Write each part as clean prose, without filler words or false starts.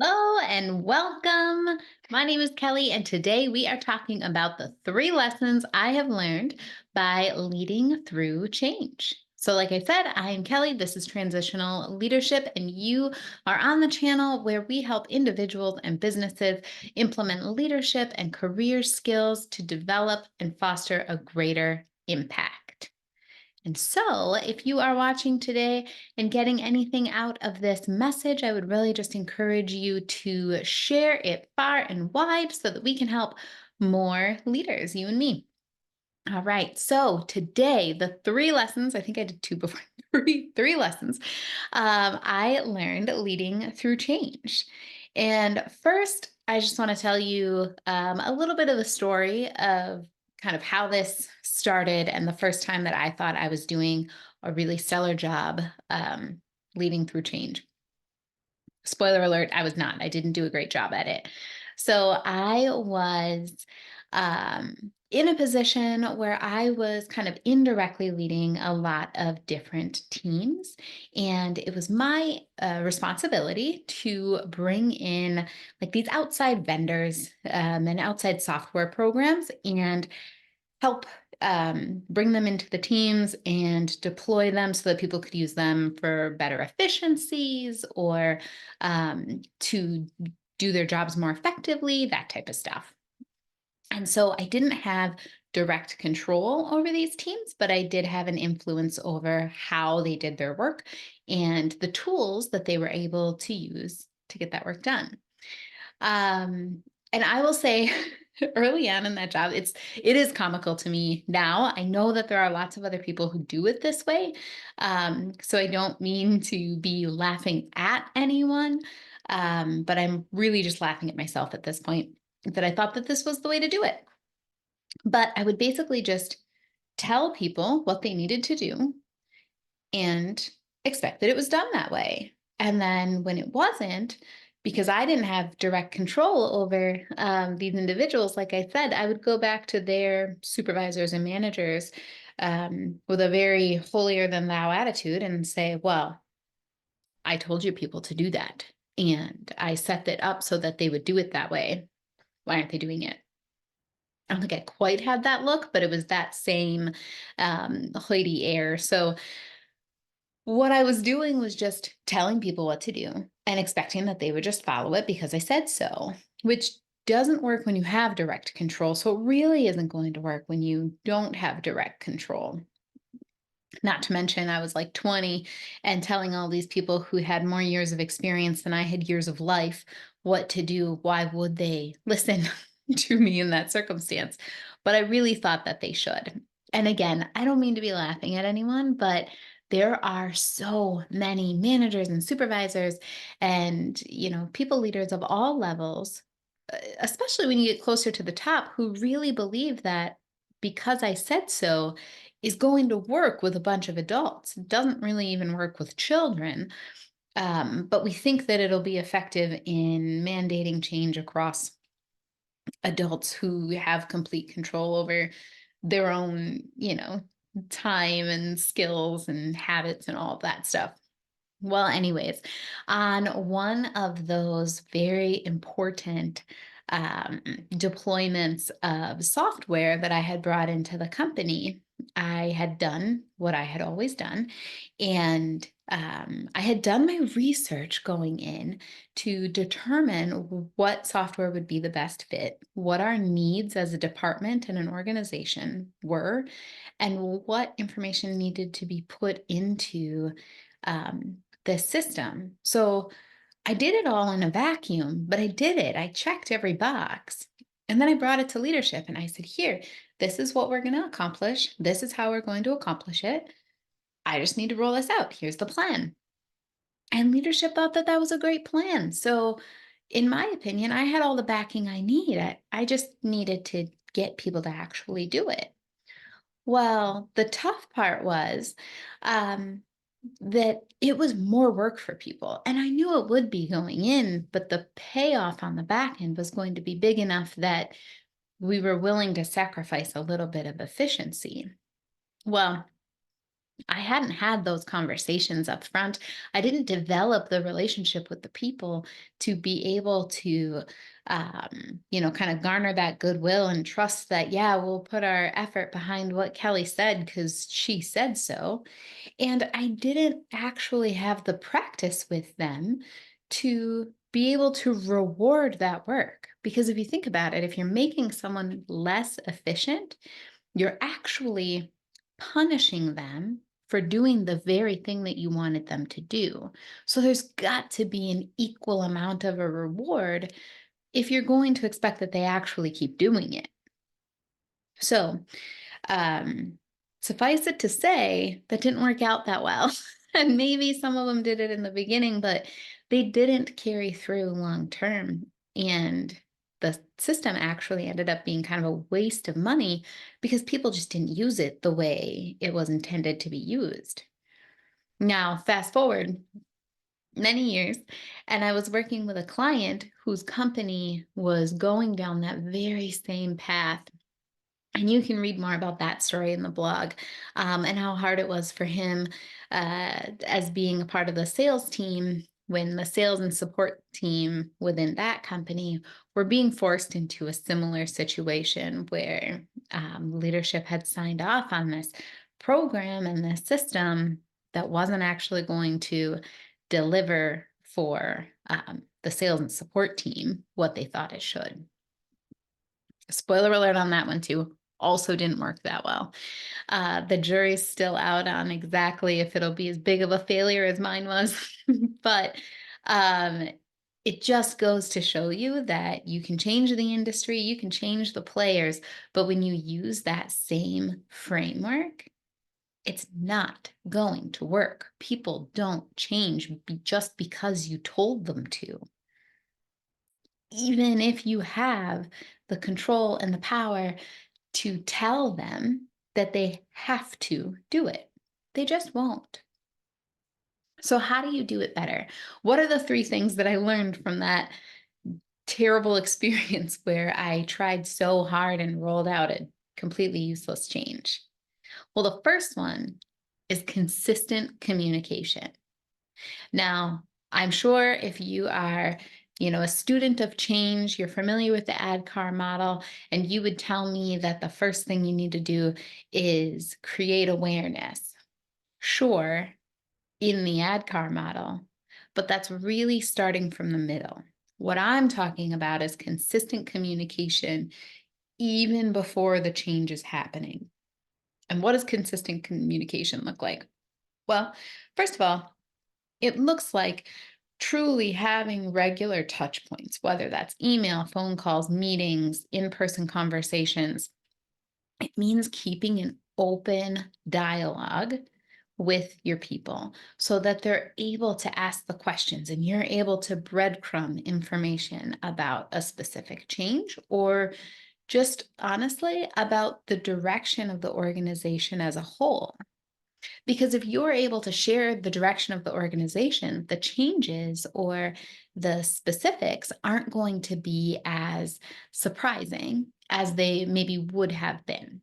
Hello and welcome. My name is Kelly, and today we are talking about the 3 lessons I have learned by leading through change. So, like I said, I am Kelly. This is Transitional Leadership, and you are on the channel where we help individuals and businesses implement leadership and career skills to develop and foster a greater impact. And so, if you are watching today and getting anything out of this message, I would really just encourage you to share it far and wide so that we can help more leaders, you and me. All right. So today, the 3 lessons, I think I did two before, three lessons I learned leading through change. And first, I just want to tell you a little bit of the story of kind of how this started and the first time that I thought I was doing a really stellar job leading through change. Spoiler alert, I was not. I didn't do a great job at it. So I was in a position where I was kind of indirectly leading a lot of different teams. And it was my responsibility to bring in like these outside vendors and outside software programs and help bring them into the teams and deploy them so that people could use them for better efficiencies or to do their jobs more effectively, that type of stuff. And so I didn't have direct control over these teams, but I did have an influence over how they did their work and the tools that they were able to use to get that work done. And I will say early on in that job, it is comical to me now. I know that there are lots of other people who do it this way. So I don't mean to be laughing at anyone. But I'm really just laughing at myself at this point that I thought that this was the way to do it. But I would basically just tell people what they needed to do and expect that it was done that way. And then when it wasn't, because I didn't have direct control over these individuals, like I said, I would go back to their supervisors and managers with a very holier than thou attitude and say, well, I told you people to do that. And I set it up so that they would do it that way. Why aren't they doing it? I don't think I quite had that look, but it was that same hoity air. So what I was doing was just telling people what to do and expecting that they would just follow it because I said so, which doesn't work when you have direct control. So it really isn't going to work when you don't have direct control. Not to mention, I was like 20 and telling all these people who had more years of experience than I had years of life what to do. Why would they listen to me in that circumstance? But I really thought that they should. And again, I don't mean to be laughing at anyone, but there are so many managers and supervisors and people leaders of all levels, especially when you get closer to the top, who really believe that because I said so is going to work with a bunch of adults. It doesn't really even work with children. But we think that it'll be effective in mandating change across adults who have complete control over their own, time and skills and habits and all of that stuff. Well, anyways, on one of those very important deployments of software that I had brought into the company, I had done what I had always done. And I had done my research going in to determine what software would be the best fit, what our needs as a department and an organization were, and what information needed to be put into this system. So I did it all in a vacuum, but I did it. I checked every box. And then I brought it to leadership and I said, here, this is what we're going to accomplish. This is how we're going to accomplish it. I just need to roll this out. Here's the plan. And leadership thought that that was a great plan. So, in my opinion, I had all the backing I need. I just needed to get people to actually do it. Well, the tough part was um, that it was more work for people. And I knew it would be going in, but the payoff on the back end was going to be big enough that we were willing to sacrifice a little bit of efficiency. Well, I hadn't had those conversations up front. I didn't develop the relationship with the people to be able to, kind of garner that goodwill and trust that, yeah, we'll put our effort behind what Kelly said because she said so. And I didn't actually have the practice with them to be able to reward that work. Because if you think about it, if you're making someone less efficient, you're actually punishing them for doing the very thing that you wanted them to do. So there's got to be an equal amount of a reward if you're going to expect that they actually keep doing it. So, um, suffice it to say, that didn't work out that well. And maybe some of them did it in the beginning, but they didn't carry through long term. And the system actually ended up being kind of a waste of money because people just didn't use it the way it was intended to be used. Now, fast forward many years, and I was working with a client whose company was going down that very same path, and you can read more about that story in the blog, and how hard it was for him, as being a part of the sales team when the sales and support team within that company were being forced into a similar situation where leadership had signed off on this program and this system that wasn't actually going to deliver for the sales and support team what they thought it should. Spoiler alert on that one too. Also didn't work that well. The jury's still out on exactly if it'll be as big of a failure as mine was, but um, it just goes to show you that you can change the industry, you can change the players, but when you use that same framework, it's not going to work. People don't change just because you told them to, even if you have the control and the power to tell them that they have to do it. They just won't. So, how do you do it better? What are the three things that I learned from that terrible experience where I tried so hard and rolled out a completely useless change? Well, the first one is consistent communication. Now, I'm sure if you are, a student of change, you're familiar with the ADKAR model, and you would tell me that the first thing you need to do is create awareness. Sure, in the ADKAR model, but that's really starting from the middle. What I'm talking about is consistent communication even before the change is happening. And what does consistent communication look like? Well, first of all, it looks like truly having regular touch points, whether that's email, phone calls, meetings, in person conversations. It means keeping an open dialogue with your people so that they're able to ask the questions and you're able to breadcrumb information about a specific change or just honestly about the direction of the organization as a whole. Because if you're able to share the direction of the organization, the changes or the specifics aren't going to be as surprising as they maybe would have been.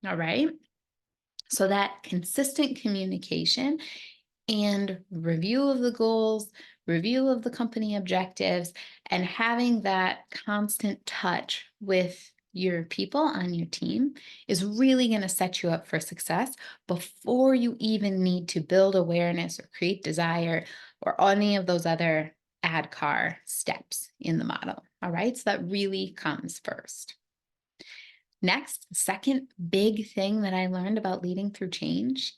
All right. So that consistent communication and review of the goals, review of the company objectives, and having that constant touch with your people on your team is really going to set you up for success before you even need to build awareness or create desire or any of those other ADKAR steps in the model. All right. So that really comes first. Next, the second big thing that I learned about leading through change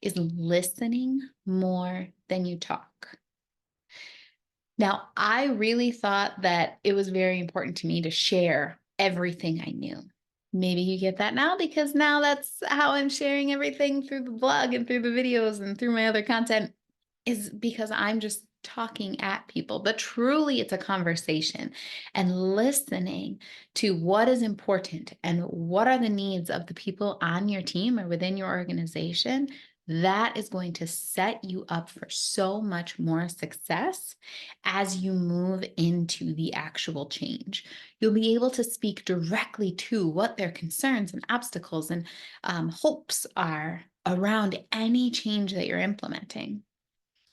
is listening more than you talk. Now, I really thought that it was very important to me to share everything I knew. Maybe you get that now because now that's how I'm sharing everything through the blog and through the videos and through my other content is because I'm just talking at people. But truly, it's a conversation and listening to what is important and what are the needs of the people on your team or within your organization. That is going to set you up for so much more success as you move into the actual change. You'll be able to speak directly to what their concerns and obstacles and hopes are around any change that you're implementing.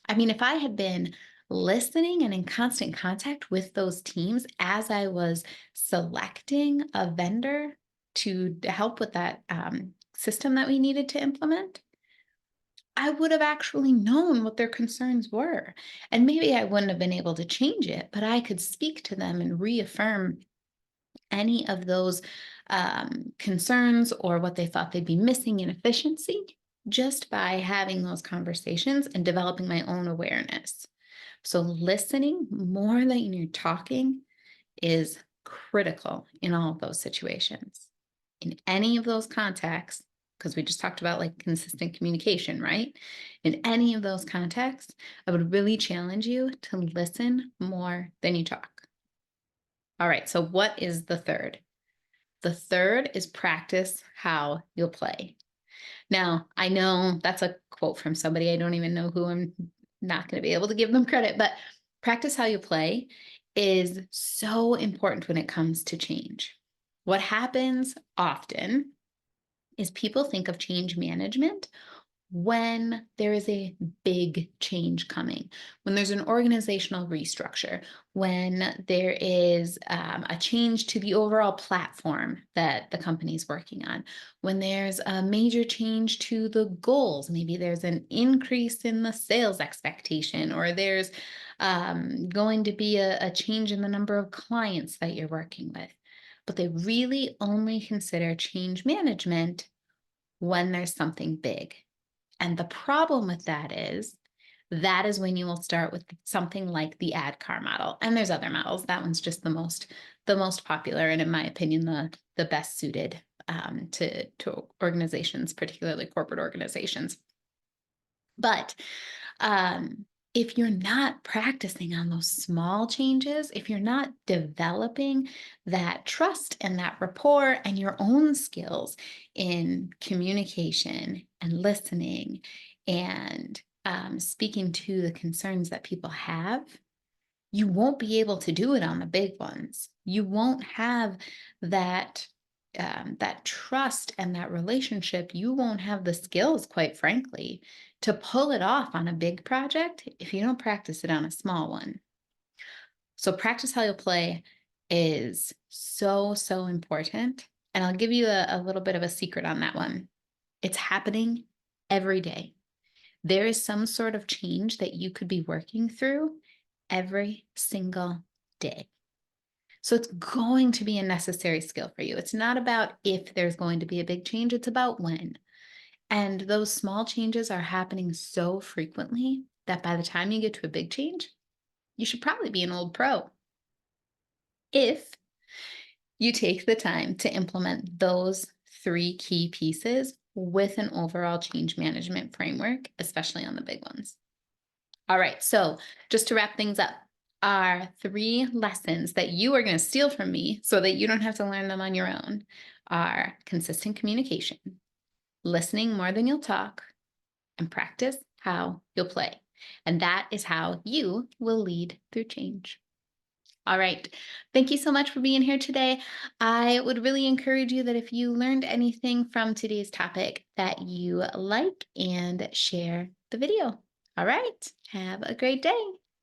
I mean, if I had been listening and in constant contact with those teams as I was selecting a vendor to help with that system that we needed to implement, I would have actually known what their concerns were. And maybe I wouldn't have been able to change it, but I could speak to them and reaffirm any of those concerns or what they thought they'd be missing in efficiency just by having those conversations and developing my own awareness. So, listening more than you're talking is critical in all of those situations. In any of those contexts, because we just talked about like consistent communication, right? In any of those contexts, I would really challenge you to listen more than you talk. All right, so what is the third? The third is practice how you'll play. Now, I know that's a quote from somebody. I don't even know who. I'm not going to be able to give them credit, but practice how you play is so important when it comes to change. What happens often is people think of change management when there is a big change coming, when there's an organizational restructure, when there is a change to the overall platform that the company is working on, when there's a major change to the goals, maybe there's an increase in the sales expectation, or there's going to be a change in the number of clients that you're working with. But they really only consider change management when there's something big. And the problem with that is when you will start with something like the ADKAR model. And there's other models. That one's just the most popular, and in my opinion, the best suited to organizations, particularly corporate organizations. But if you're not practicing on those small changes, if you're not developing that trust and that rapport and your own skills in communication and listening and speaking to the concerns that people have, you won't be able to do it on the big ones. You won't have that that trust and that relationship. You won't have the skills, quite frankly, to pull it off on a big project if you don't practice it on a small one. So practice how you'll play is so, so important. And I'll give you a little bit of a secret on that one. It's happening every day. There is some sort of change that you could be working through every single day. So it's going to be a necessary skill for you. It's not about if there's going to be a big change, it's about when. And those small changes are happening so frequently that by the time you get to a big change, you should probably be an old pro if you take the time to implement those three key pieces with an overall change management framework, especially on the big ones. All right, so just to wrap things up, our three lessons that you are going to steal from me so that you don't have to learn them on your own are consistent communication, listening more than you'll talk, and practice how you'll play. And that is how you will lead through change. All right. Thank you so much for being here today. I would really encourage you that if you learned anything from today's topic, that you like and share the video. All right. Have a great day.